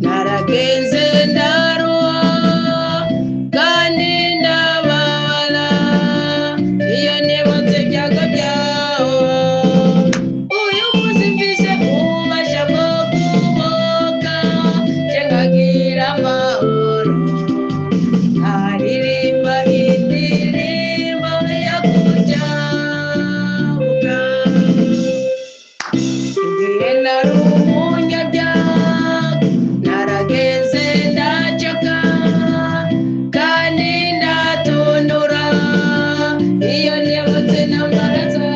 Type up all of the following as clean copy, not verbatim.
naragenze ndaruha kandi ndababara iyo nibutse ibyago byaho uyu munsi mfise ububasha bwo kuboka nkagira amahoro nkaririmba indirimbo yo kujabuka igihe nari umunyabyaha narageze ndacoka kandi ndatundura iyo nibutse n'amaraso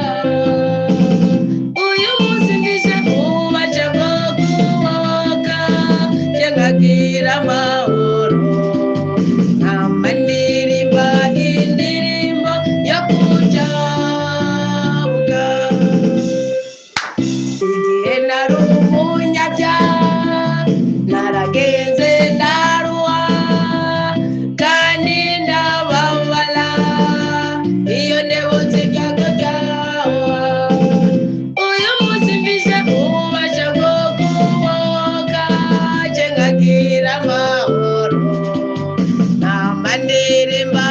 uyu munsi mfise ububasha bwo kuboka nkagira amahoro nkama ndirimba indirimbo yo kujabuka igihe nari umunyabyaha naragenze ndaruha kandi ndababara iyo nibutse ibyago byaho uyu munsi mfise ububasha bwo kuboka nkagira amahoro nkama ndirimba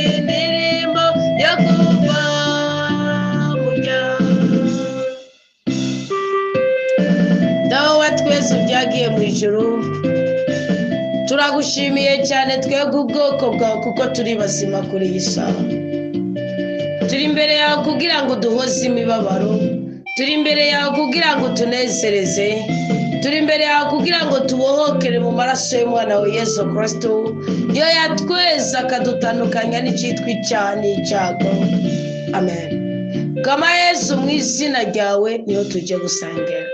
indirimbo yo kuva mu byaha dawe wa twese ubyagiye mu ijuru turagushimiye cyane twebwe ubwoko bwawe kuko turi bazima kuri iyi saha turi imbere yawe kugira ngo duhoze imibabaro turi imbere yawe kugira ngo tunezereze turi imbere yawe kugira ngo tubohokere mu maraso y'umwana wa Yesu Kristo yo yatweza akadutandukanya n'icyitwa icyaha n'icyago amen kama Yesu mu izina ryawe niho tujye gusangira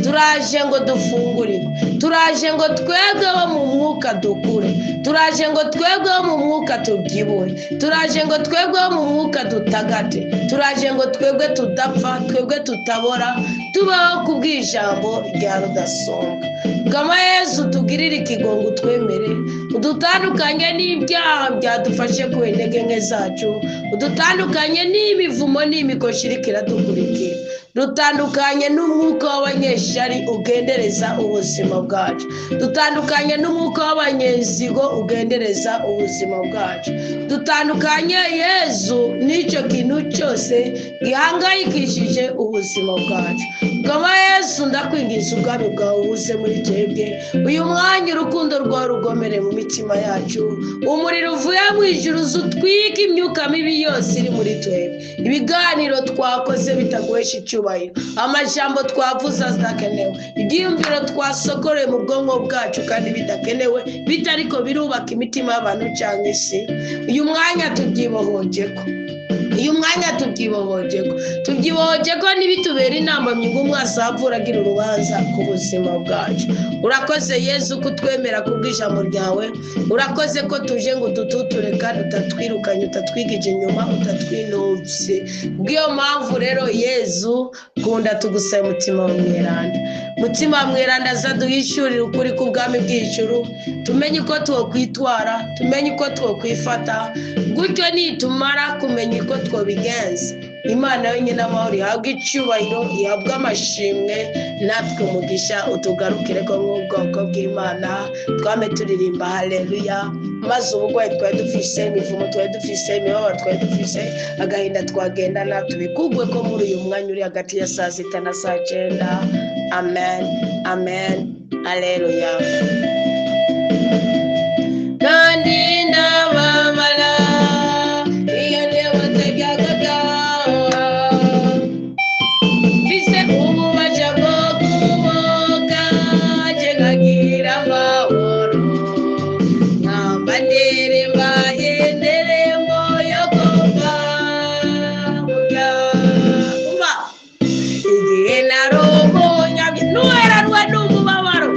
turaje ngo dufungurirwe turaje ngo twebwe bo mu mwuka dukure turaje ngo twebwe bo mu mwuka tubyibuhe turaje ngo twebwe bo mu mwuka dutagate turaje ngo twebwe tudapfa twebwe tutabora tubaho kubw'ijambo rya rudasonga kama Yesu tugirire ikigongo twemere udutandukanye n'ibyaha byadufashe ku intege nke zacu udutandukanye n'imivumo n'imikoshi irikira dukurikira dutandukanye n'umwuka w'abanyeshari ugendereza ubuzima bwacu dutandukanye n'umwuka w'abanyezigo ugendereza ubuzima bwacu dutandukanye Yesu n'icyo kintu cyose gihangayikishije ubuzima bwacu kama Yesu ndakwingiza ubwami bwawe ubuze muri twebwe uyu mwanya urukundo rwawe rugomere mu mitima yacu umuriro uvuye mu ijuru uzutwika imyuka mibi yose iri muri twebwe ibiganiro twakoze bitaguhesha icyubahiro amajambo twavuze azakenewe ibyiyumviro twasokoreye mu bwonko bwacu kandi bidakenewe bitariko birubaka imitima y'abantu cyangwa isi uyu mwanya tubyibohojeko uyu mwanya tubyibohojeko n'ibitubera inama myingu mwasavura agira urubanza ku buzima bwacu urakoze Yesu kutwemera kubw'ijambo ryawe urakoze ko tuje ngo dututure kandi utatwirukanye utatwigije inyuma utatwinubye bw'iyo mpamvu rero Yesu kunda tugusaba mutima mweranda azaduhishurira ukuri k'ubwami bw'ijuru tumenye uko twokwitwara tumenye uko twokwifata gutyo nitumara kumenya uko twobigenza Imana wenyine amahoro ihabwa icyubahiro ihabwa amashimwe natwe umugisha utugarukire ko nk'ubwoko bw'Imana twame turirimba haleluya maze ubugwayi twari dufise imivumo twari dufise imibabaro twari dufise agahinda twagendana tubikugwe ko muri uyu mwanya uri hagati ya saa sita na saa cyenda amen amen haleluya kandi ndababara iyo nibutse ibyago byawe mfise ububasha bwo kuboka nkagira amahoro nkamba ndirimba indirimbo yo kuva mu byaha igihe nari umunyabyaha n'uheranwe n'umubabaro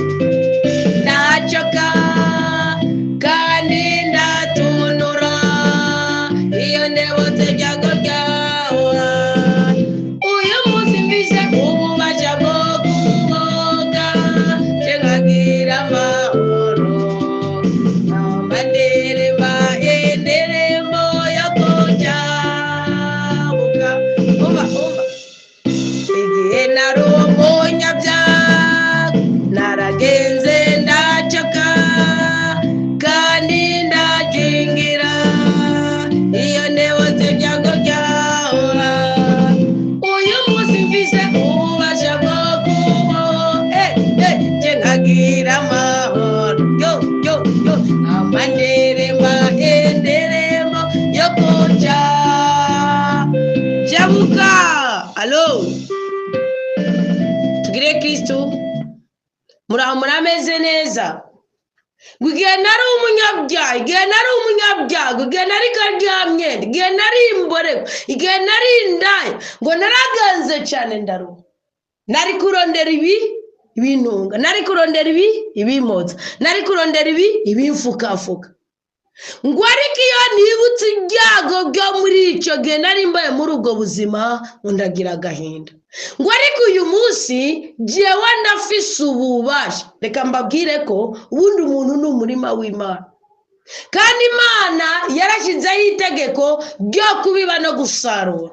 twakire Kristo. Muraho murameze neza. Igihe nari umunyabyaha, igihe nari umunyabyago, igihe nari karyamye, igihe nari imborego, igihe nari indaya, ngo naraganze cyane ndaruha. Nari kurondera ibintunga, nari kurondera ibimotsa, nari kurondera ibimfukafuka. Ngo ariko iyo nibutse ibyago byo muri icyo gihe nari mbaye muri ubwo buzima, ndagira agahinda. Ngo ariko uyu munsi jewe ndafise ububasha. Reka mbabwire ko ubundi umuntu ni umurima w'Imana, kandi Imana yarashyizeho itegeko ryo kubiba no gusarura.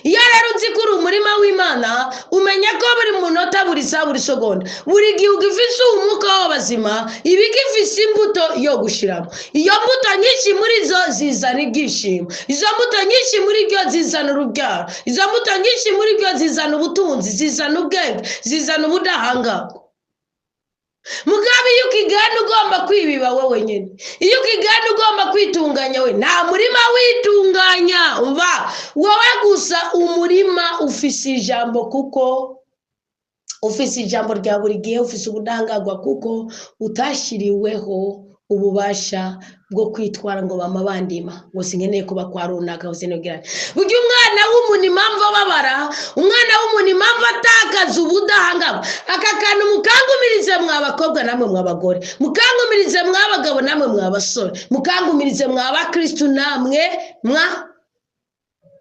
Iyo rero uzi ko uri umurima w'Imana, umenya ko buri munota, buri saha, buri segonda, buri gihe ugifise umwuka w'abazima, iba igifise imbuto yo gushiramo. Iyo mbuto nyinshi muri zo zizana ibyishimo, izo mbuto nyinshi muri byo zizana urubyaro, izo mbuto nyinshi muri byo zizana ubutunzi, zizana ubwenge, zizana ubudahangarwa. Mugabe iyo ukigana ugomba kwibiba wowe nyine, iyo ukigana ugomba kwitunganya we, nta murima witunganya. Umva, wowe gusa umurima ufise ijambo, kuko ufise ijambo rya buri gihe, ufise ubudahangarwa kuko utashiriweho ububasha bwo kwitwara ngo bamabandima ngo sinkeneye kuba kwa runaka usenogera. Burya umwana w'umuntu impamvu ababara, umwana w'umuntu impamvu atakaza ubudahangarwa. Aka kantu mukangumirize mwa bakobwa namwe mwa bagore, mukangumirize mwa bagabo namwe mwa basore, mukangumirize mwa bakristo namwe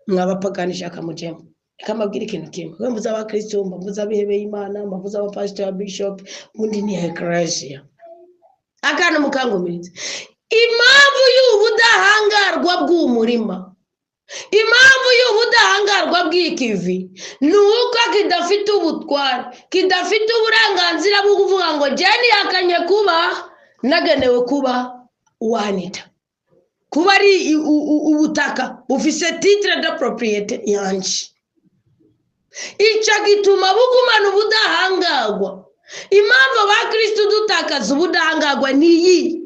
mwa bapaganisha akamujemo. Kamabwira ikintu kimwe, we mvuza abakristo, mvuza abihebeye Imana, mvuza abapastor, bishop, undi ni ecclesia. Akantu mukangumirize. Impamvu y'ubudahangarwa bw'umurima, impamvu y'ubudahangarwa bw'ikivi, ni uko kidafite ubutware, kidafite uburenganzira bwo kuvuga ngo jeni yakanye kuba nagenewe kuba uwanita, kuba ari ubutaka bufise titre de propriété yanje. Icyo gituma bugumana ubudahangarwa. Impamvu abakristo dutakaza ubudahangarwa niyi: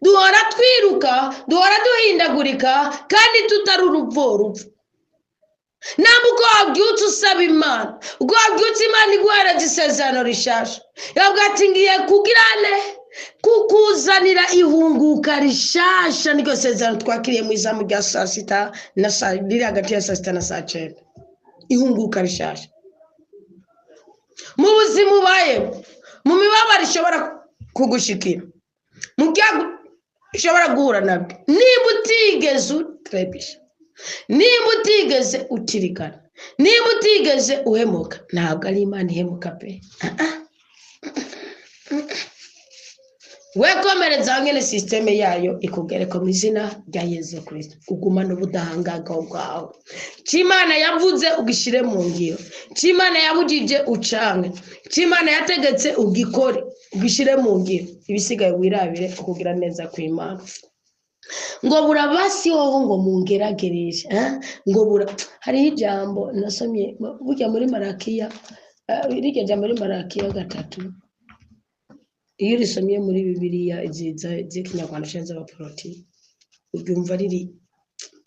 duhora twiruka, duhora duhindagurika, kandi tutari urupfu. Ntabwo uko wabyutse usaba Imana, uko wabyutse Imana iguhereza isezerano rishasha, yavuga ati ngiye kugirane kukuzanira ihunguka rishasha. Niryo sezerano twakiriye mu izamu rya saa sita riri hagati ya saa sita na saa cyenda. Ihunguka rishasha mu buzima ubayemo, mu mibabaro ishobora kugushikira, mu byago ishobora guhura nabyo. Niba utigeze utrebisha, niba utigeze utirikana, niba utigeze uhemuka, ntabwo ari Imana ihemuka pe. We komereza hamwe systeme yayo ikugereko mu izina rya Yesu Kristo. Ugumana ubudahangarwa bwawe. Cy'Imana yavuze ugishire mu ngiro, cy'Imana yabujije ucange, cy'Imana yategetse ugikore ugishire mu ngiro. Ibisigaye wirabire ukugira neza kw'Imana. Ngo burabasi wowe ngo mungeragereje, ngo hari ijambo nasomye burya muri Malakiya, iryo jambo muri Malakiya 3. Iyo risomye muri Bibiliya z'ikinyarwanda cyangwa z'abaporoti, ubyumva riri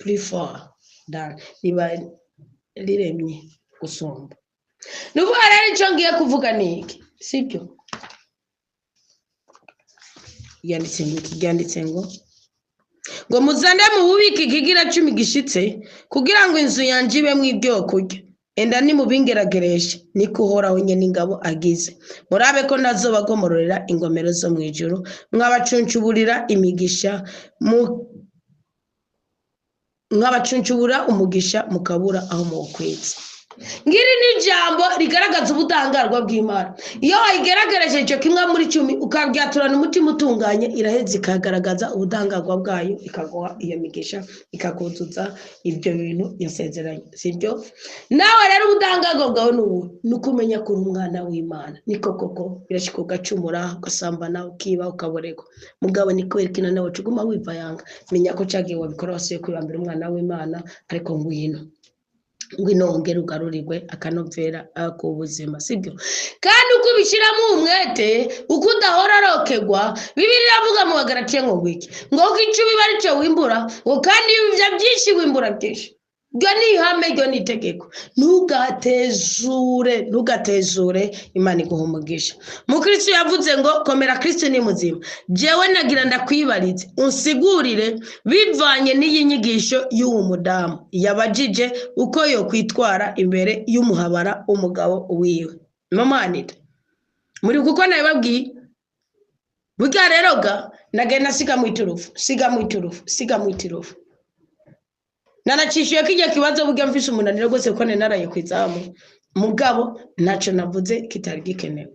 prefer riba riremye gusumba. Nubu rero icyo ngiye kuvuga ni iki, sibyo? Yanditse ngo muzane mu bubiko ikigira 10 gishitse, kugira ngo inzu yanje ibe mu ibyo kurya. Enda ni mubingeragereshe, niko Uhoraho nyene ingabo agize. Murabe ko nazobagomororera ingomero zo mu ijuru, mwabacuncuburira imigisha, mwabacuncuburira umugisha mukabura aho mukwitse. Ngiri ni jambo rigaragaza ubudahangarwa bw'Imana. Iyo wayigaragaje icyo kimwe muri 10 ukabyaturana umutima utunganye, iraheze ikagaragaza ubudahangarwa bwayo, ikaguha iyo migisha, ikakuzuza ibyo bintu yasezeranye, sibyo? Nawe rero ubudahangarwa bwawe ni ukumenya ko uri umwana w'Imana. Niko koko birashika ugacumura, ugasambana, ukiba, ukaborego. Mugabo niko werekana nawe cuguma wiva yanga, menya ko cagiye wabikora wasuye kwibambira umwana w'Imana, ariko ngwino ongera ugarurirwe akanovera ku buzima, sibyo? Kandi uko ubishiramo umwete, uko udahora arokegwa, Bibiliya iravuga mu Bagalatiya ngo wiki ngo kicu biba aricyo wimbura, ngo kandi ibyo byinshi wimbura byinshi. Ryo ni ihame, ryo ni itegeko. Ntugatezure Imana iguha umugisha. Mukristo yavuze ngo komera Kristo ni muzima. Jewe nagira ndakwibarize unsigurire bivanye n'iyi nyigisho y'uwo mudamu yabajije uko yo kwitwara imbere y'umuhabara umugabo wiwe. Mamanita muri kuko nababwiye burya rero ga nagenda siga mu iturufu nanacishiye kijya kibazo burya mfise umunaniro gose ko naraye kwizamu mugabo naco navuze kitari gikenewe.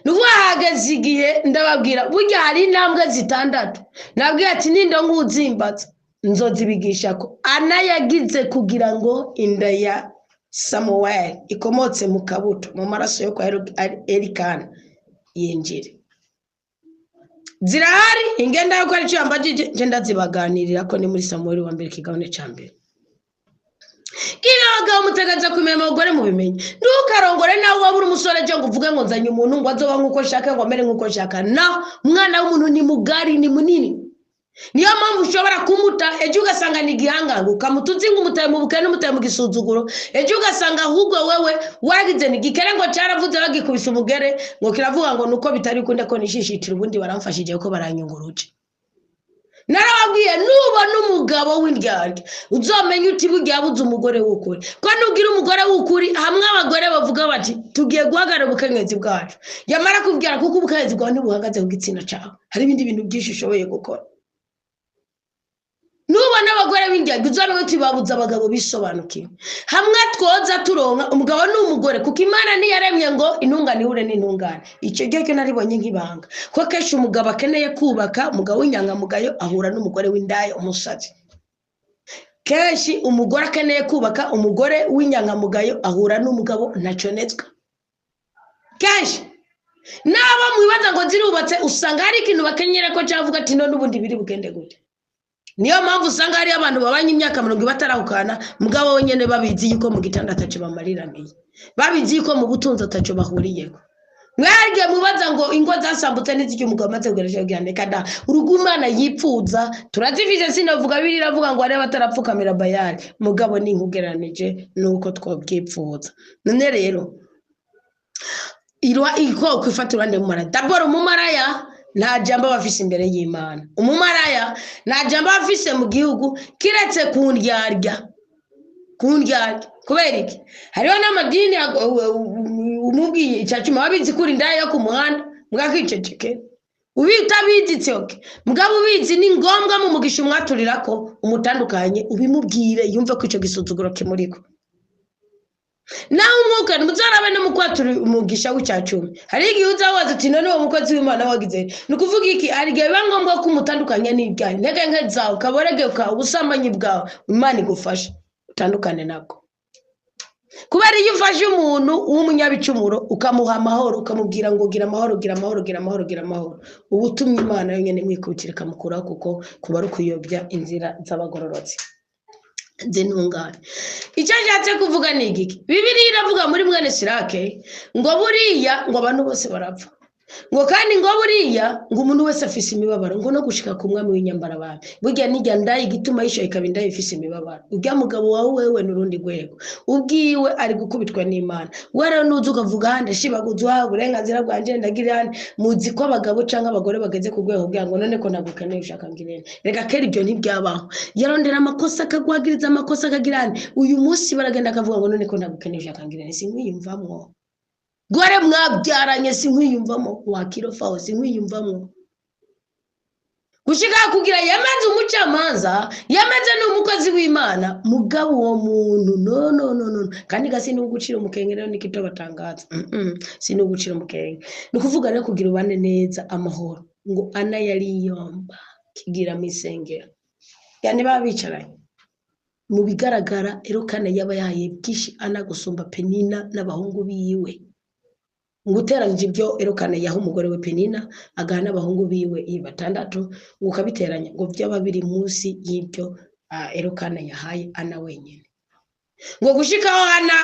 Nuwahagaze igihe ndababwira burya hari intambwe zitandatu nabwiye ati nindo nkuzimbatsa nzozibigisha ko Ana yagize kugira ngo inda ya Samuel ikomotse mu kabuto mu maraso yo kwa Elikana yinjire. Zirahari ingenda yuko ari cyo yambajije nje ndazibaganirira ko ni muri Samuel wa mbere kigabane ca mbere. Iyo abagabo mutegaza kumenya abagore mu bimenye ntukarongore nawe wabura umusore cyo ngo uvuge ngo nzanye umuntu ngo azoba nkuko shaka ngo amere nkuko shaka. Na mwana w'umuntu ni mugari ni munini. Niyo mpamvu ushobora kumuta ejo ugasanga ni gihangangu ukamutuzi ngo umutaye mu bukene umutaye mu gisuzuguro ejo ugasanga ahubwo wewe wagize ni gikere ngo cyaravuze bagikubise umugere ngo kiravuga ngo nuko bitari kunde ko nishishitira ubundi baramfashije ko baranyunguruje. Narababwiye nubona umugabo w'indyarya uzomenya uti burya yabuze umugore w'ukuri ko nugira umugore w'ukuri hamwe abagore bavuga bati tugiye guhagarara ubukenyezi bwacu yamara kubwira kuko ubukenyezi bwawe ntibuhagaze ku gitsina cyawe hari ibindi bintu byinshi ushoboye gukora. Nubona abagore b'indyarya uzomenya uti babuze abagabo bisobanukiwe hamwe twoza turonka umugabo n'umugore kuko Imana niyaremye ngo intungane ihure n'intungane. Icyo gihe cyo naribonye nk'ibanga ko kenshi umugabo akeneye kubaka umugabo w'inyangamugayo ahura n'umugore w'indaya umusazi. Kenshi umugore akeneye kubaka umugore w'inyangamugayo ahura n'umugabo ntaconetswe. Kenshi naba mwibaza ngo zirubatse usanga hari ikintu bakenyera ko cyavuga ati none ubundi biri bugende gute. Niyo mpamvu usanga hari abantu babanye imyaka 70 batarahukana mugabo wenyene babizi yuko mu gitanda ataco bamariraniye babizi yuko mu butunzi ataco bahuriyeko. Mwarige mubaza ngo ingo zasambutse n'iziki umugabo amaze kugeresha gihande da urugumana yipfuza turazivije sinavuga biriravuga ngo areba atarapfukamira bayari mugabo ni nkugeranije nuko twobwipfuza. None rero irwa iko kwifatira ndende mu maraya daboro mu maraya nta jambo bafise imbere y'Imana. Umumaraya nta jambo bafise mu gihugu kiretse kundyarya kubera iki hariho n'amadini umubwiye icacuma babizi kuri indaya yo ku muhanda mugakiceceke ubitabizitse oke mugabo ubizi ni ngombwa mu mugisha umwaturira ko umutandukanye ubimubwire yumve ko ico gisuzuguro kimuriko. Nawe umwuka muzarabe no mukwatura umugisha w'icyacumi hari igihe uzawaza ati none uwo mukozi w'Imana wagize nukuvuga iki arigiye bangombwa ko umutandukanye n'ibyaye ntege nke zawe kaborege ka ubusambanyi bwawe Imana igufasha utandukane nako. Kubera iyo ufashe umuntu w'umunyabicumuro ukamuha amahoro ukamubwira ngo gira amahoro ubutumye Imana yonyene mwikubitira kamukuraho kuko kuba ari kuyobya inzira z'abagororotsi ntungane. Icyo nshatse kuvuga ni igiki Bibiliya iravuga muri mwene Sirake ngo buriya ngo abantu bose barapfa ngo kandi ngo buriya ngo umuntu wese afise imibabaro ngo no gushika ku mwami w'inyambara bawe burya nijya ndayi gituma yisho ikabinda ifise imibabaro urya mugabo wawe wewe nurundi gwego ubwiwe ari gukubitwa n'Imana wero nuzu ukavuga hande shibaguzwa uburenganzira bwanje ndagirane muzi ko abagabo canke abagore bageze ku gwego bwa ngo none ko nagukeneye ushaka ngirene reka kera ibyo ntibyabaho yarondera amakosa akagwagiriza amakosa akagirane uyu munsi baragenda akavuga ngo none ko nagukeneye ushaka ngirene sinkwiyumvamwo gore mwabyaranye sinkwiyumvamo wakirofaho sinkwiyumvamo gushika kugira yamaze umucamanza yamaze n'umukozi w'Imana mugabo uwo muntu no kandi gasi n'ugucira umukengerero nikito batangaza sinugucira umukenge nukuvuga rero kugira ubane neza amahoro ngo Ana yari yomba kigira misengero yani babicaranye mu bigaragara Elikana yaba yayibwishi Ana gusumba Penina n'abahungu biwe nguteranije ibyo Elikana yaho umugore we Penina agana abahungu biwe 6 ngukabiteranya ngo byaba biri munsi y'ibyo Elikana yahaye Ana wenyene ngo gushikaho Ana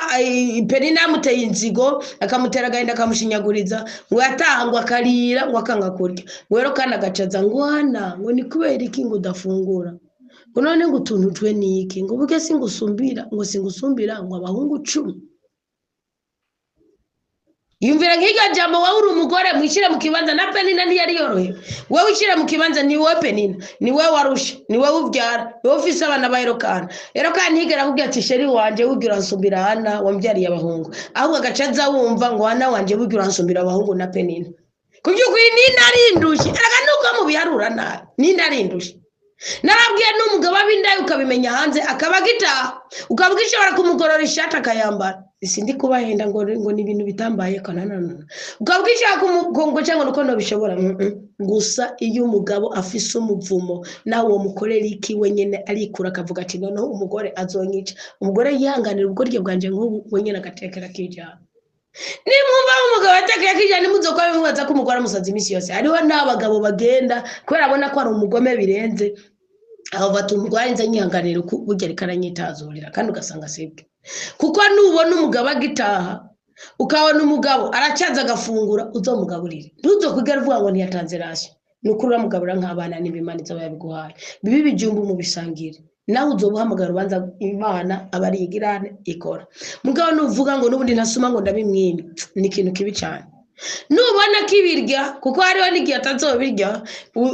Penina muteye inzigo akamutera gahinda akamushinyaguriza ngo yatahangwa akarira ngo akanga kurya ngo Elikana gacaza ngo Ana ngo ni kubera iki ngo udafungura ngo none ngo utunutwe niki ngo buke singusumbira ngo abahungu 10. Yumvira nk'iryo jambo wowe uri umugore mwishire mu kibanza na Penina ntiyari yorohe. Wowe wishire mu kibanza ni wowe Penina, ni wowe warusha, ni wowe uvyara, ni wowe ufise abana ba Elokana. Elokana ntigera kugira ati sheri wanje wugira nsumbira Hana wambyariye abahungu. Ahubwo agacaza wumva ngo Hana wanje wugira nsumbira abahungu na Penina. Kuvyukuri ni narindushe, eraga nuko mu biharura nabi. Ni narindushe. Narabwiye n'umugabo abindaye ukabimenya hanze akabagita ukabwishobora kumugorora ishati akayambara. Sindi kubahenda ngo ni ibintu bitambaye kanana ukabwishaka kumugongo cyangwa nuko no bishobora gusa iyo umugabo afise umuvumo nawe uwo mukorera iki wenyene arikura akavuga ati noneho umugore azonyica umugore yihanganira ubugorye bwanje nk'ubu wenyene agatekera kijana nimwumva umugabo atekera kijana nimuzokwa bimubaza ko umugore amusaza imisi yose hariho n'abagabo bagenda kwera abona ko ari umugome birenze aho batumugwaye nze nyihanganira ubugere karanyitazurira kandi ugasanga sibwe kuko nubona umugabo agitaha ukabona umugabo aracaza agafungura uzomugaburira ntuzokugera uvuga ngo ntiyatanze rasyo nukurura mugaburira nk'abana n'ibimaniza bayabiguhaye bibi bijumba mu bisangire nawe uzobuhamagara ubanza Imana abarigirane ikora mugabo nuvuga ngo nubundi ntasuma ngo ndabimwimi ni ikintu kibi cyane nubona kibirya kuko hariho n'igihe atazobirya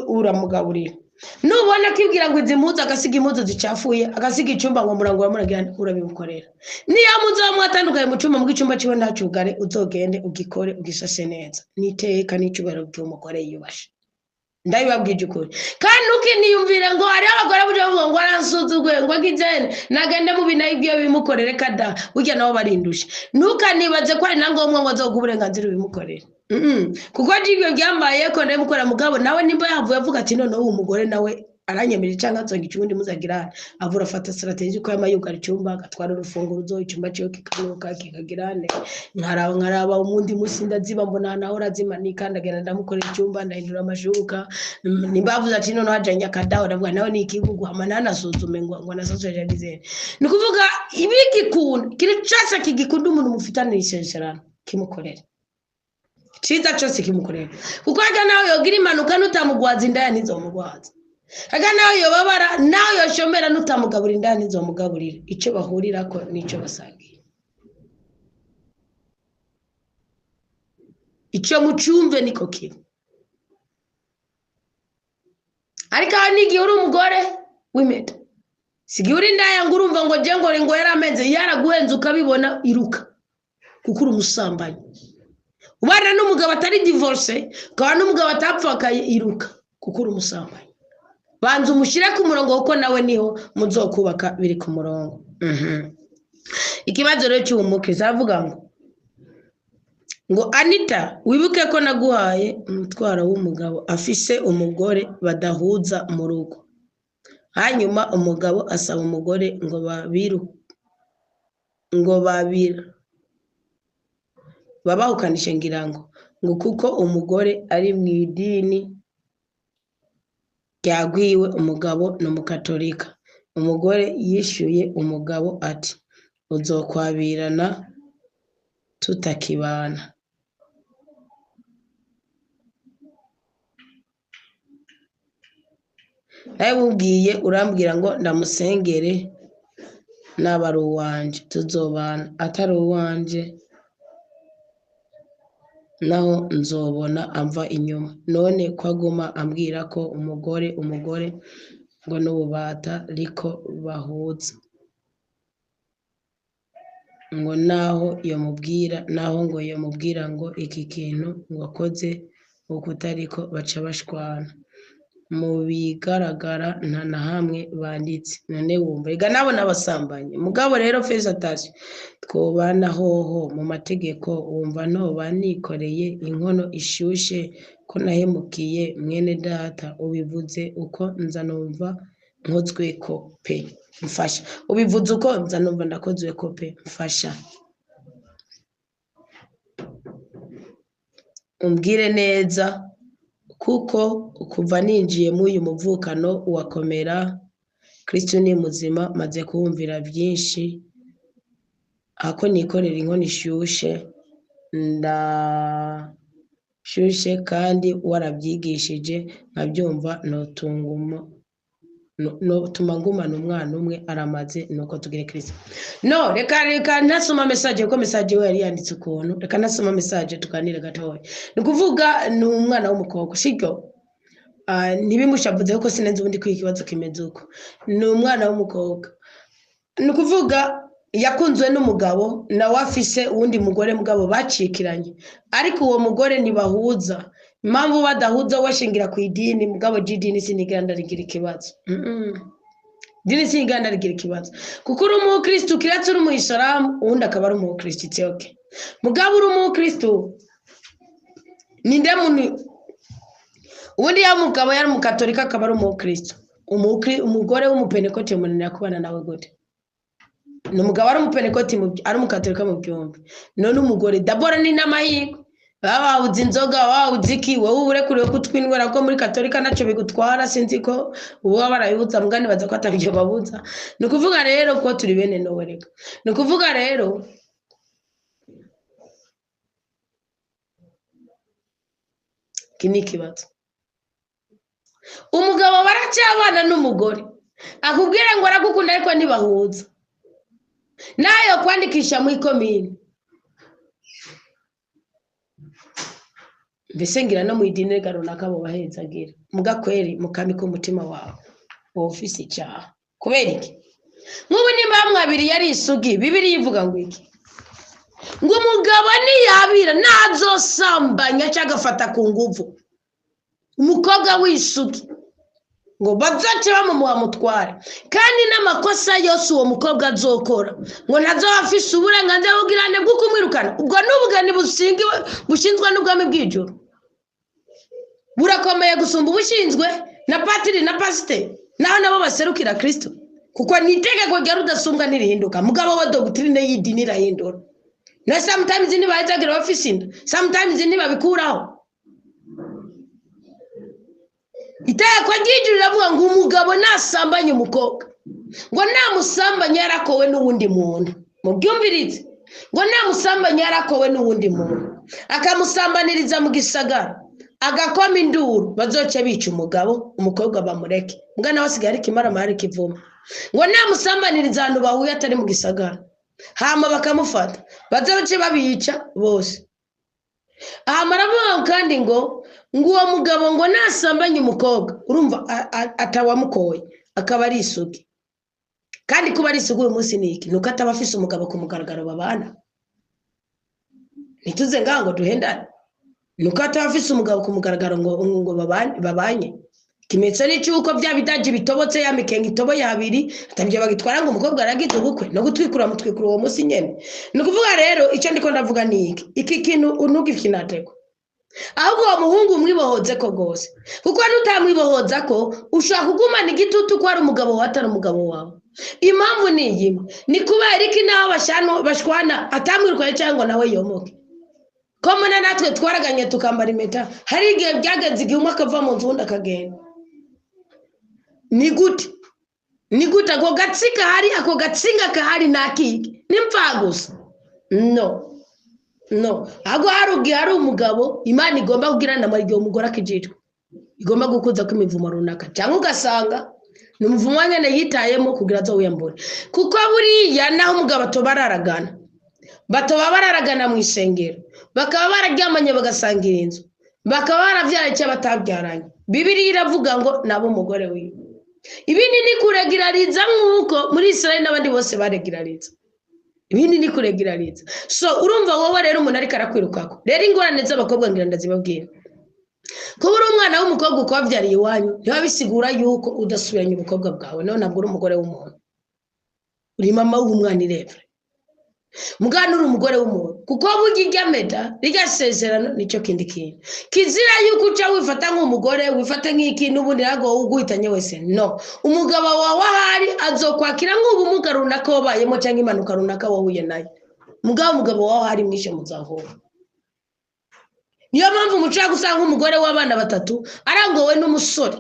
uramugaburira nubona kibwira ngo izi mpuzu agasiga impuzu zicafuye agasiga icyumba ngo murango muragirana urabimukorera niyo muzo mwatandukanye mu cyumba mu gicumba ciwe ntacugare uzogende ugikore ugisase neza niteka n'icubero cy'umugore yubashe ndabibabwije ukuri kandi ukiniyumvire ngo ari abagore buje bavuga ngo aransuzugwe ngo agizene nagende mu binayi byo bimukorere kada burya nabo barindushe ntukanibaze ko ari nangombwa ngo azoga uburenganzira bimukorere kuko jibyo byambaye ko ndemukora mugabo nawe nimba yavuye avuga ati none uwo mugore nawe aranyemerera cyangwa nzonga icyundi muzagira avura afata strategy ko yamayuga icyumba agatwara urufunguzo icyumba cyo kikanuka kikagirane nkaraba umundi musinda ziba mbona naho razima nikandagenda ndamukora icyumba ndahindura amashuka nimba avuze ati none hajanye akadaho ndavuga nawe ni ikivugu amanana asuzume ngo nasoje yagize ni kuvuga ibigikunda kiri cyose kigikunda umuntu mufitana isezerano kimukorera Chiza cyose kimukorera kuko aga nawe yogira impanuka nutamugwaza indaya nizomugwaza aga nawe yobabara nawe yoshomera nutamugabura indaya nizomugaburira icyo bahurira ko nico basangiye icyo mucumve niko kibi ariko nigiye uri umugore w'imeta sigiye uri indaya ngo urumva ngo je ngo yaramenze yaraguhenze ukabibona iruka kuko uri umusambanyi ubana n'umugabo atari divorce ukaba n'umugabo atapfakaye iruka kuko uri umusambanyi banza umushire ku murongo kuko nawe niho muzokubaka biri ku murongo ikibazo rero cy'umuke zavuga ngo Anita wibuke ko naguhaye umutwaro w'umugabo afise umugore badahuza mu rugo hanyuma umugabo asaba umugore ngo babahukanishe ngira ngo kuko umugore ari mu idini ryagwiwe umugabo n'umukatolika umugore yishyuye umugabo ati uzokwabirana tutakibana nawe ubwiye urambwira ngo ndamusengere nabari uwanje tuzobana atari uwanje naho nzobona amva inyuma none kwaguma ambwira ko umugore ngo n'ububata liko bahuza ngo naho ngo yomubwira ngo iki kintu ngo akoze ukutariko baca bashwana mu bigaragara nta na hamwe banditse none wumva ega nabo nabasambanye mugabo rero Fezatasi twobana hoho mu mategeko wumva ntoba nikoreye inkono ishushe ko nahemukiye mwene data ubivuze uko nza numva nkozweko pe mfasha ubivuze uko nza numva ndakozweko pe mfasha umbwire neza kuko kuva ninjiye mu uyu muvukano wakomera Kristo ni muzima maze kumvira byinshi ako nikorera inkono ishushe ndashushe kandi warabyigishije nkabyumva notungumo no tumangumana umwana umwe aramaze nuko tugire Kristo. No reka ntasoma message ko message we yari yanditse ukuntu, reka nasoma message tuganire gatoya. Nikuvuga ni umwana w'umukobwa sibyo? Ntibimushavuze ko sinenze ubundi kwikibazo kimeze uko. Ni umwana w'umukobwa. Nikuvuga yakunzwe n'umugabo na wafise uwundi mugore mugabo bacikiranye, ariko uwo mugore nibahuza. Impamvu badahuza washingira ku idini mugabo idini siniganda rigira ikibazo. Dini siniganda rigira ikibazo. Kuko uri umukristo kiratse uri umuyisilamu uwundi akaba ari umukristo itse mugabo uri umukristo ninde muntu ubundi ya mugabo yari umukatolika akaba ari umukristo. Umugore w'umupentekote munanira kubana nawe gute? Numugabo ari umupentekote ari umukatolika mu byombi. None umugore dabora ni n'amahirwe baba uzi inzoga baba uziki wowe uburekure kutwinwera ko muri katolika naco bigutwara sinzi ko uwo barayibuza mugani baza ko atabyo babuza. Nukuvuga rero ko turi bene no wereka. Nukuvuga rero kinikibazo umugabo baracyabana n'umugore akubwira ngo aragukunda ariko ntibahuza nayo kwandikisha mu ikomini mbese ngira no mu idini runaka bo bahezagira mugakweri mukamika umutima wawe ofisi cyaha kubera iki nk'ubu nimba mwabiri yari isugi bibiri yivuga ngo iki ngo umugabo niyabira nazosambanya cyagafata ku nguvu umukobwa w'isugi ngo bazace bamuha mutware kandi n'amakosa yose uwo mukobwa azokora ngo ntazafise uburenganzira bw'irane bwo kumwirukana. Ubwo n'ubugani bushinzwe n'ubwami bw'ijuru burakomeye gusumba ubushinzwe na patiri na pasiteri naho nabo baserukira Kristo, kuko ni itegeko rya rudasumbwa nirihinduka. Mugabo wa doctrine y'idini irahindura na sometimes nibazagira bafise inda, sometimes nibabikuraho. Itegeko ry'ijuru riravuga ngo umugabo nasambanye umukobwa ngo namusambanye yarakowe n'uwundi muntu. Mubyumvirize ngo namusambanye yarakowe n'uwundi muntu akamusambaniriza mu gisagara agakoma induru bazoce bica umugabo umukobwa bamureke mugana wasigaye ari kimara mari kivuma. Ngo namusambaniriza abantu bahuye atari mu gisagara hama bakamufata bazoce babica bose. Maravuga kandi ngo uwo mugabo ngo nasambanye umukobwa urumva atawamukoye akaba ari isugi, kandi kuba ari isugi uyu munsi niki nuko atabafise umugabo ku mugaragaro babana. Nituze ngango duhendane nuko atabafise umugabo ku mugaragaro ngo babanye. Kimetso ni cyuko bya bidaje bitobotse ya mikenga itobo yabiri atabyo bagitwara ngo umukobwa aragize ubukwe no gutwikura mutwikura uwo munsi nyene. Nukuvuga rero icyo ndiko ndavuga ni iki kintu unugifinateko ahubwo uwo muhungu mwibohoze ko gose, kuko nutamwibohoza ko ushaka kugumana igitutu ko ari umugabo watari umugabo wawe. Impamvu ni iyi ni kubera iki naho bashwana atamwirwaye cyangwa nawe yomoke ko muna natwe twaraganye tukambara impeta hari igihe byageze igihe umwe akava mu nzu undi akagenda. Ni gute ako gatsika hari ako gatsinga kahari nakiki nimfa gusa no ago harugi hari umugabo Imana igomba kugirana amaryo umugore akijijwe igomba gukuza ko imivumo runaka cyangwa ugasanga ni umuvumo nyene yitayemo kugira zo wiyambure. Kuko buriya naho umugabo batoba bararagana mu isengero bakaba bararyamanye bagasangira inzu bakaba baravyara cyo batabyaranye. Bibiliya iravuga ngo nabo umugore wiwe. Ibindi ni kuregirariza nk'uko muri Israeli n'abandi bose baregirariza. Ibindi ni kuregirariza. So urumva wowe rero umuntu ariko arakwirukako rero ingorane z'abakobwa ngira ndazibabwira ko buri umwana w'umukobwa uko wabyariye iwanyu ntibabisigura yuko udasubiranye ubukobwa bwawe. None ntabwo uri umugore w'umuntu, uri mama w'umwana irevre mugana uri umugore w'umuntu, kuko bugijya meda rigasezerano nicyo kindi kintu kizira yuko uca wifata nk'umugore wifata nk'ikintu ubundi rago uguhitanye wese. No, umugabo wawe ahari azokwakira nk'ubumuga runaka wabayemo cyangwa impanuka runaka wahuye nayo. Umugabo wawe ahari mwishe muzahura. Niyo mpamvu umuca gusanga umugore w'abana batatu arangowe n'umusore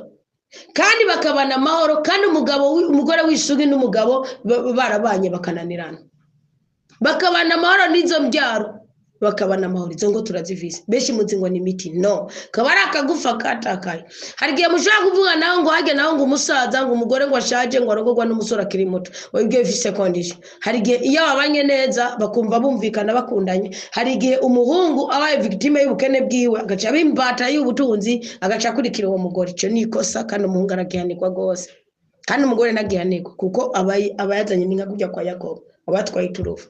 kandi bakabana amahoro, kandi umugore w'isugi n'umugabo barabanye bakananirana bakabana amahoro n'izo mbyaro bakabana amahoro izo ngo turazivise beshi muzi ngo ni imiti no kabara akagufa katakaye hari gihe mushaka kuvuga naho ngo hage naho ngo umusaza ngo umugore ngo ashaje ngo arogorwa n'umusore akiri muto wibwe vise condition hari gihe iyo babanye neza bakumva bumvikana bakundanye hari gihe umuhungu abaye victime y'ubukene bwiwe agaca bimbata y'ubutunzi agaca kurikira uwo mugore cyo nikosa kandi umuhungu aragihanirwa gose kandi umugore nagihanirwa kuko abayazanye ninga kujya kwa Yakobo abatwaye iturufu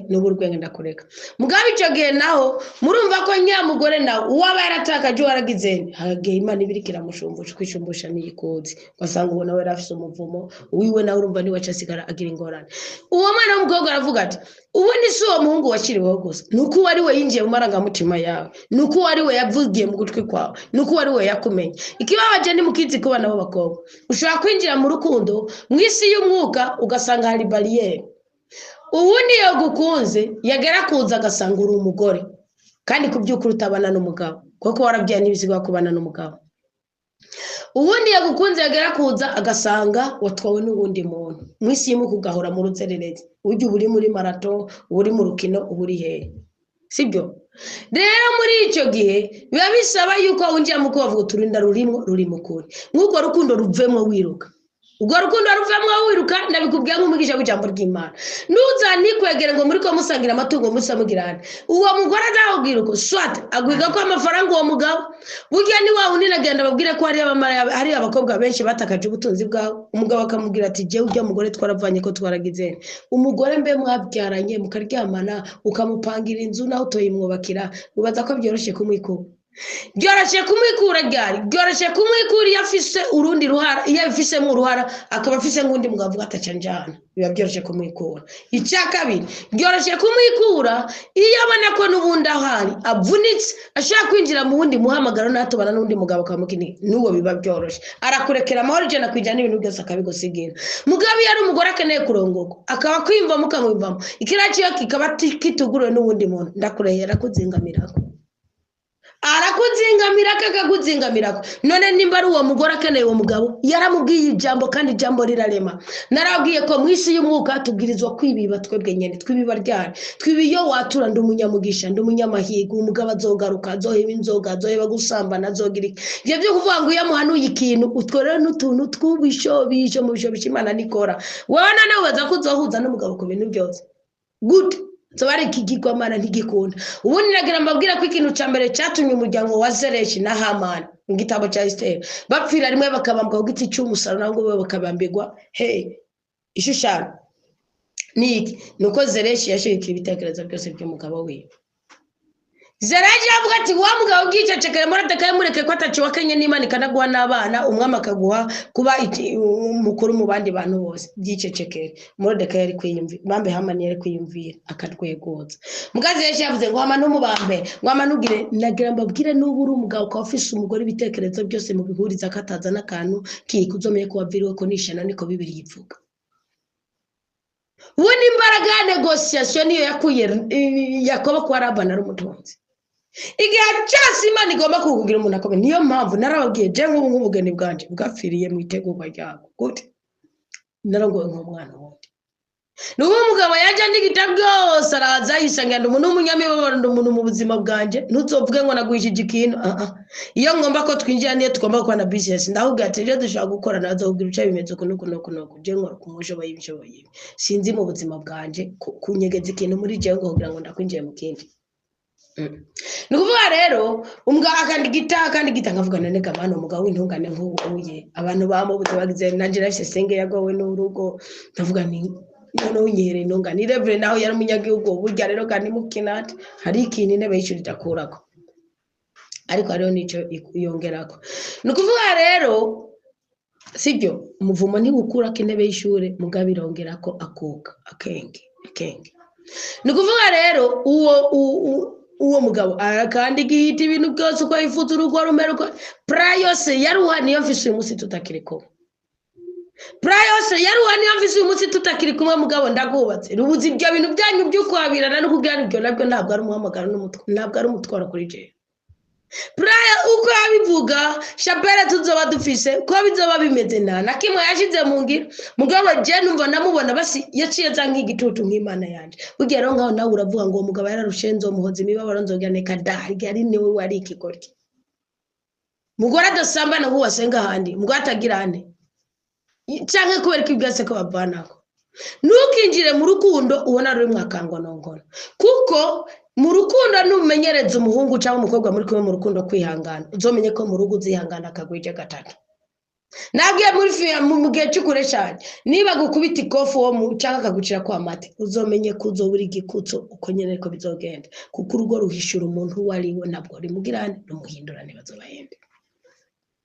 n'uburwenge ndakureka mugabe ico gihe naho murumva ko nya mugore nawe uwaba yaratakaje waragizene hage Imana ibirikira mushumbusha kwishumbusha n'ikozi wasanga ubona we rafise umuvumo wiwe nawe urumva ni wacasigara agira ingorane uwo mwana w'umukobwa aravuga ati ubundi si uwo muhungu washiriweho gusa nuko wari we yinjiye mu marangamutima yawe nuko wari we yavugiye mu gutwi kwawe nuko wari we yakumenye ikibabaje ni mukizi ku bana b'abakobwa ushobora kwinjira mu rukundo mw'isi y'umwuka ugasanga hari barriere ubundi yo gukunze yagera kuza agasanga uri umugore kandi kubyukuri utabana n'umugabo kuko warabwiye n'ibisigo kubana n'umugabo ubundi yagukunze yagera kuza agasanga watwawe n'ubundi muntu mwisi y'umuku gahora mu ruzererezi ujye uburi muri marato uburi mu rukino uburi hehe sibyo rero muri ico gihe biba bisaba yuko unjya mu kuvuga uturinda ruri mukuri nk'uko rukundo ruvemwe wiruka ubwo rukundo ruvamwe wiruka ndabikubwiye nk'umugisha w'ijambo ry'Imana ntuzanikwegere ngo muri ko musangira amatungo musamugirana uwo mugore azahubwira uko swat agwiga ko amafaranga uwo mugabo burya ni wa unina genda babwire ko hari abakobwa benshi batakaje ubutunzi bwawe umugabo akamubwira ati je ujya mugore twaravanye ko twaragize umugore mbe mwabyaranye mukaryamana ukamupangira inzu naho utoyimwubakira ubaza ko byoroshe kumwikuba byoroshe kumwikura ryari byoroshe kumwikura yafise urundi ruhara yafise mu ruhara akaba afise ngundi mugabo atacanjana biba byoroshe kumwikura icya kabiri byoroshe kumwikura iyo abona ko nubundi ahari avunitse ashaka kwinjira mu wundi muhamagaro natubana n'undi mugabo kamukini nuwo biba byoroshe arakurekera amahoro je nakwijana ibintu byose akabigosigira mugabo yari umugore akeneye kurongoko akaba kwimva mukamwivamo ikiraciyo kikaba kitugurwe n'ubundi muntu ndakurehera kuzingamirako arakuzingamira kakakuzingamirako none nimba ari uwo mugore akeneye uwo mugabo yaramubwiye ijambo kandi ijambo rirarema narabwiye ko mwisi y'umwuka tubwirizwa kwibiba twebwe nyene twibiba ryari twibiyo watura ndi umunyamugisha ndi umunyamahigo umugabo azogaruka azoheba inzoga azoheba gusambana azogira ivyo byo kuvuga ngo yamuhanuye ikintu utworera n'utuntu tw'ubishobisho mu bishobisho Imana nikora wewe nane ubaza kuzohuza n'umugabo ku bintu byose good Tobari kigigwamana ntigikunda ubundi nagira mbabwira ko ikintu cyambere cyatumye umuryango wa Zereshi na Hamani mu gitabo cya Esther bapfira rimwe bakabambwa ku giti cy'umusaro nango bakabambirwa ishushana niki nuko Zereshi yashirikira ibitekerezo byose by'umugabo wiwe Zereshi avuga ati wa mugabo bwicecekere Moridekayi mureke ko ataciwa Kenya n'Imana ikanagwa n'abana umwami akaguha kuba mukuru mu bandi bantu bose byicecekere Moridekayi yari kwiyumvira bambe Hamani yari kwiyumvira akatwegoza mugazi Yesu yavuze ngo Hamani umubambe ngo amanugire nagira mbabwire n'uburi umugabo ko afise umugore ibitekerezo byose mu bihuriza kataza n'akantu kikuzomeye ko waviriwe ko nishana niko Bibiri yivuga Wuni imbaraga negotiation niyo yakuye Yakobo kwa Labani n'umutunzi igihe cyose Imana igomba kukugira umuntu akomeye niyo mpamvu narababwiye je nk'ubugeni bwanje bwapfiriye mu itegurwa ryabo gute narongoye nk'umwana wundi nuwo mugabo yaje ndigita byose araza yisangana umuntu w'umunyamibabaro umuntu mu buzima bwanje ntuzovuge ngo nagwishije ikintu iyo ngomba ko twinjira niyo tugomba gukora na business ndahubwo ati je dushaka gukora nazo kugira uca bimeze ko nuko je nkora kumushoboye ibishoboye sinzi mu buzima bwanje kunyegeza ikintu muri je ngo kugira ngo ndakwinjiye mu kindi nukuvuga rero akandigita nkavugana n'egamana umugabo w'intungane nk'uye abantu bamubuze bagize nanje nafise senge yagowe n'urugo ndavuga ni none unyere intungane irevure naho yari umunyagihugu burya rero kandi mukinati hari ikintu intebe y'ishuri idakurako ariko hariho nico yongerako nukuvuga rero sibyo umuvumo ntibukura ko intebe y'ishuri mugabo irongerako akuka akenge nukuvuga rero uwo mugabo kandi gihita ibintu byose uko yifuza urugo rumeruko prayose yaruhani yo mfise uyu munsi tutakiriko prayose yaruhani yo mfise uyu munsi tutakiri kumwe mugabo ndagubatse rubuzi ibyo bintu byanyu by'ukwabirana no kuganiryo nabyo ntabwo ari umuhamagaro n'umutwe ntabwo ari umutwaro kuri je Praya uko yabivuga Chapelle tuzoba dufise ko bizoba bimeze na kimwe yashize mu ngira mugabo je numva namubona basi yaciye za nk'igitutu nk'Imana yanje bugero ngaho nawe uravuga ngo umugabo yararushenzo muhozi imibabaro nzoganeka dari ari niwe wari ikigoryi mugora adasambana ngo wasenga handi mugora atagira ane canke kubera kibwase ko bavanako nukinjire mu rukundo ubona ruri mwakangwa nongona kuko mu rukundo numenyereza umuhungu cyangwa umukobwa muri kumwe mu rukundo kwihangana uzomenye ko mu rugo uzihangana akagwije gatatu nabwiye muri mu gihe cy'ukure cyane niba gukubita ikofu wo mu cyangwa akagucira kwa mate uzomenye ko uzobura igikutso uko nyene ko bizogenda kuko urugo ruhishura umuntu wariwe ntabwo rimugirane numuhindurane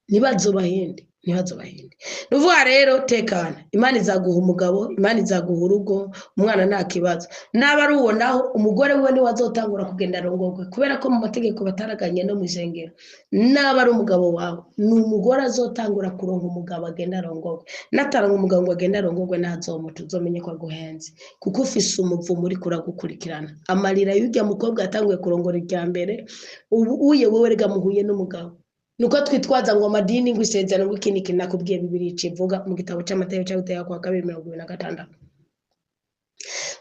nibazobahende nuvuga rero tekana Imana izaguha umugabo Imana izaguha urugo umwana nta kibazo naba ari uwo naho umugore we ni wazotangura kugenda rongogwe kubera ko mu mategeko bataraganye no muzengero naba ari umugabo wawe ni umugore azotangura kuronka umugabo agenda rongogwe nataranga umugabo ngo agenda rongogwe nazomutu uzomenye ko aguhenze kuko ufise umuvumo uri kuragukurikirana amarira y'ujya mukobwa yatanguye kurongora irya mbere uye wewe rega muhuye n'umugabo nuko twitwaza ngo amadini ngo isezerano ngo ikiniki nakubwiye Bibiliya ikivuga mu gitabo cy'Amateka cy'Utaya kwa 2:26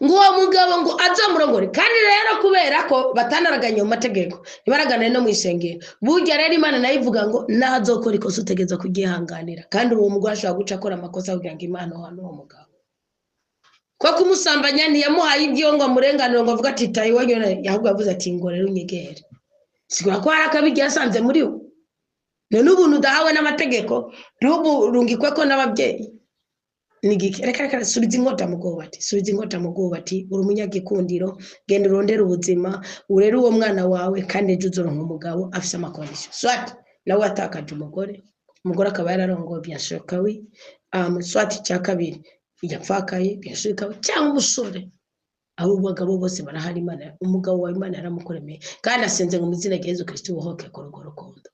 ngo uwo mugabo ngo azamurongore kandi rero kubera ko batanaraganye mu mategeko nibaragane no mu isengero burya rero Imana nayo ivuga ngo nazokora ikosa utegeza kugihanganira kandi uwo mugore ashobora guca akora amakosa kugira ngo Imana hano uwo mugabo ko kumusambanya ntiyamuhaye ibyo ngo amurenganire ngo avuga ati tayi wanyone yahubwo avuze ati ngo rero unyegere sigura ko harakabigiye yasanze muri we none ubuntu dahawe n'amategeko rungikwe ko n'ababyeyi nigiki reka subiza inkota mu bwubati uri umunyagikundiro genda urondera ubuzima urere uwo mwana wawe kandi ejo nk'umugabo afise amakondisyo swati nawe atakaje umugore akaba yararongoye byashoka we swati cya kabiri yapfakaye byashoka cyangwa ubusore abo bagabo bose barahari Imana umugabo wa Imana yaramukoremeye kandi asenze ngo mu izina rya Yesu Kristo wohoke ku rugo rukundo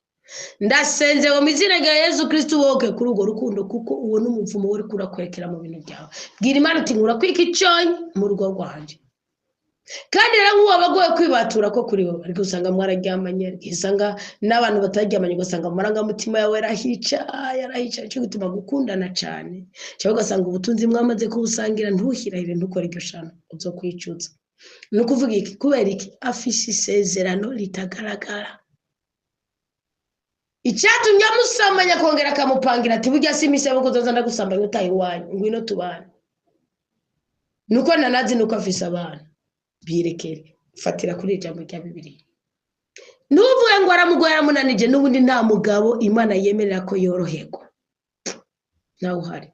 ndasenze ngo mu izina rya Yesu Kristo wohoke ku rugo rukundo kuko uwo n'umuvumo uri kurakwerekera mu bintu byawe bwira Imana uti nkura kwika icyonyi mu rugo rwanje kandi rero nk'uwo abagoye kwibatura ko kuri wowe ariko usanga mwararyamanye isanga n'abantu bataryamanye ugasanga amarangamutima yawe yarahica cyo gutuma gukundana cyane cyangwa ugasanga ubutunzi mwamaze kubusangira ntuhirahire ntukore iryo shano uzokwicuza no kuvuga iki kubera iki afise isezerano ritagaragara icyatumye amusambanya kongera akamupangira ati burya si imisebo ko uzoza ndagusambanya utaye iwanyu ngwino tubana nuko nanazi nuko afise abana birekere fatira kuri ijambo rya Bibiliya nuvuye ngo aramugoye aramunanije n'ubundi nta mugabo Imana yemerera ko yoroherwa nawe uhari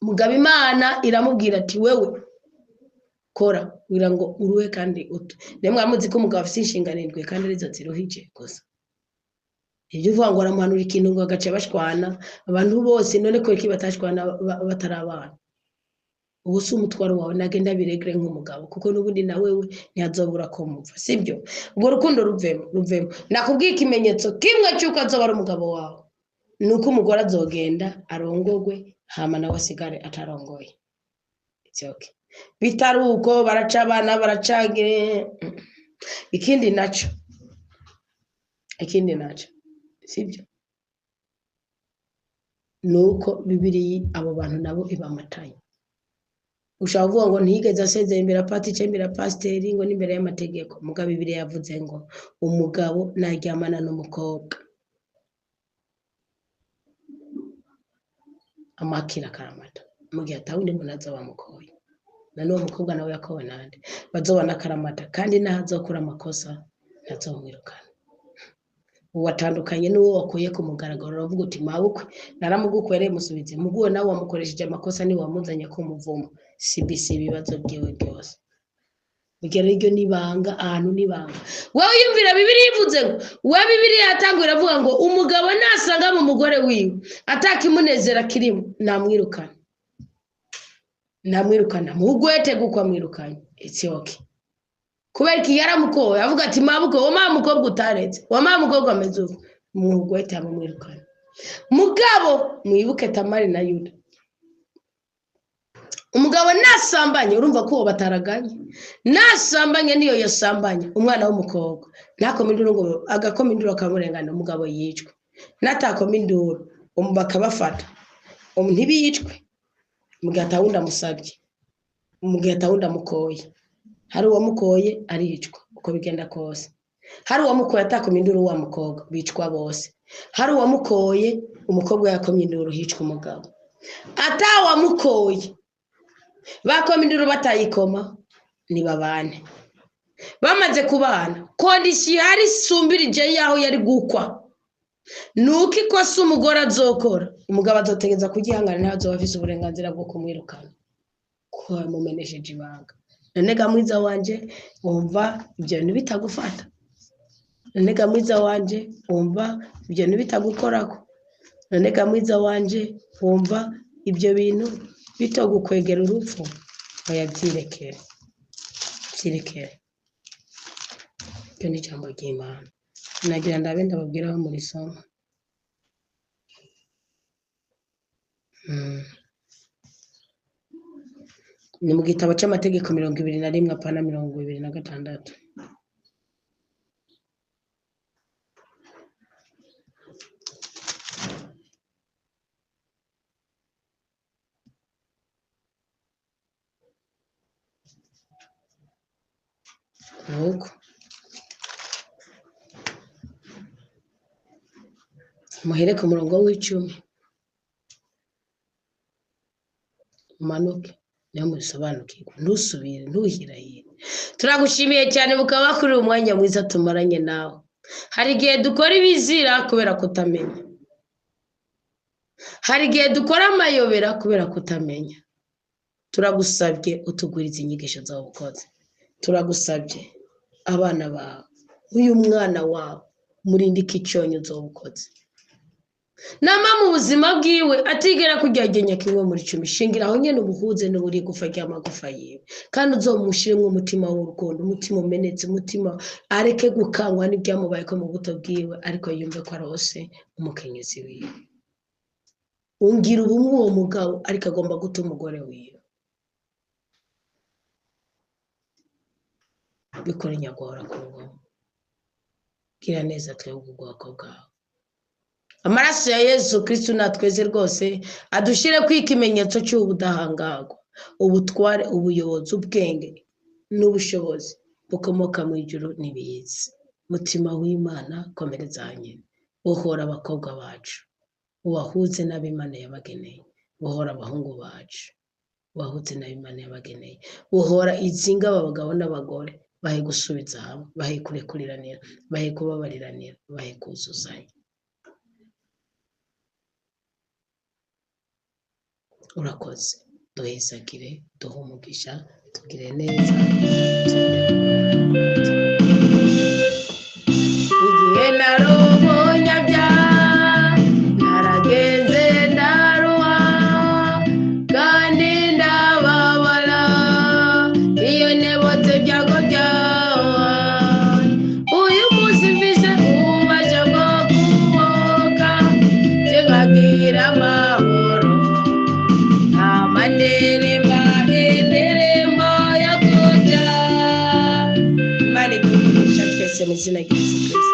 mugabo Imana iramubwira ati wewe kora wira ngo uruwe kandi utu nemwe amuzi ko umugabo afise inshingano indwe kandi arizo ziruhije gusa ibyo uvuga ngo aramuhanura ikintu ngo agace bashwana abantu bose none ko iki batashwana batarabana ubu si umutwaro wawe nagenda biregere nk'umugabo kuko n'ubundi na wewe ntihazobura ko mupfa sibyo ubwo rukundo ruvemo nakubwiye ikimenyetso kimwe cy'uko azoba ari umugabo wawe nuko umugore azogenda arongogwe hama nawe asigare atarongoye it's okay bitari uko baraca abana baracage ikindi naco sibyo nuko Bibiliya abo bantu nabo ibamatanye ushavuga ngo ntigeze asezeye imbere pati cyembere pasiteri ngo n'imbere y'amategeko mugabo Bibiliya yavuze ngo umugabo naryamana n'umukobwa amakira karamata mugihe atawundi muntu azabamukoye none uwo mukobwa nawe yakowe nande bazobana karamata kandi nahazokura amakosa ntazomwirukana watandukanye n'uwo wakuye ku mugaragaro uravuga uti mabukwe naramugukwereye musubize muguwe nawe wamukoresheje amakosa ni wamuzanye ko muvumo CBC bibazo byewe byose bigera iryo nibanga ahantu nibanga wowe yumvira Bibiliya ivuze ngo we Bibiliya yatangura avuga ngo umugabo nasanga mu mugore wiwe atakimunezera kirimo namwirukana mugwete gukwa mwirukanye it's okay kubera ki yaramukoye avuga ati mabuko wo mama mukobwa utaretse wo mama mukobwa amezuko mugwete amwirukana mugabo mwibuke Tamari na Yuda umugabo nasambanye urumva ko bataraganye, nasambanye niyo yasambanye umwana w'umukobwa ntakoma induru ngo agakoma induru akamurengana umugabo yicwe, natakoma induru bakabafata ntibiyicwe, umugabo atawundi amusabye, umugabo atawundi amukoye, hari uwamukoye aricwa uko bigenda kose, hari uwamukoye atakoma induru wa mukobwa bicwa bose, hari uwamukoye umukobwa yakomye induru hicwa umugabo, atawamukoye bakoma induru batayikoma nibabane, bamaze kubana kondisiyo hari sumbirije yaho yari gukwa nuko ikosa umugore azokora umugabo azotegeza kugihangana ntazo bafise uburenganzira bwo kumwirukana ko yamumenesheje ibanga. None ga mwiza wanje wumva ibyo bintu bitagufata, none ga mwiza wanje wumva ibyo bintu bitagukorako, none ga mwiza wanje wumva ibyo bintu bitogukwegera urupfu, oya byirekere byirekere. Ibyo ni ijambo ry'Imana nagira ndabe ndababwiraho muri somo. Ni mu gitabo cy'amategeko 21 apana 26. Nuko muhere ku murongo w'icumi umanuke niyo mubisobanukirwa, ntusubire ntuhirahire. Turagushimiye cyane bukaba kuri umwanya mwiza tumaranye nawe. Hari igihe dukora ibizira kubera kutamenya, hari igihe dukora amayobera kubera kutamenya. Turagusabye utugurize inyigisho zawe ukoze, turagusabye abana bawe uyu mwana wawe murindike icyonyo zawe ukoze, nama mu buzima bwiwe atigera kujyagenya kimwe muri 10 shingira aho nyene ubuhuze n'uburi gufa ry'amagufa yiwe, kandi uzomushiremo umutima w'urukundo, umutima umenetse, umutima areke gukangwa n'ibyamubaye ko mu buto bwiwe, ariko yumve ko arose umukenyezi wiwe. Ungira ubumwe uwo mugabo ariko agomba guta umugore wiwe, bikora nyagora kurugo gira neza twebwe ubwoko bwawe. Amaraso ya Yesu Kristo natweze rwose adushire kwikimenyetso cy'ubudahangagwa, ubutware, ubuyobozi, ubwenge n'ubushobozi bukomoka mu ijuru n'ibizi. Mutima w'Imana komerezanye, uhora abakobwa bacu, ubahuze n'ab'Imana yabageneye, uhora abahungu bacu, ubahuze n'ab'Imana yabageneye, uhora izinga abagabo n'abagore, bahe gusubiza hamwe, bahe kurekuriranira, bahe kubabariranira, bahe kuzuzanya. Urakoze, duhezagire, duhe umugisha, tugire neza. Igihe narubonye narageze ndaruha kandi ndababara, iyo nebotse byago byawe uyu munsi mvise ubasha bwo kuboka zikagira amahoro. Manderema enderema yakoja mali kumusha twese mu izina rya Yesu Kristo.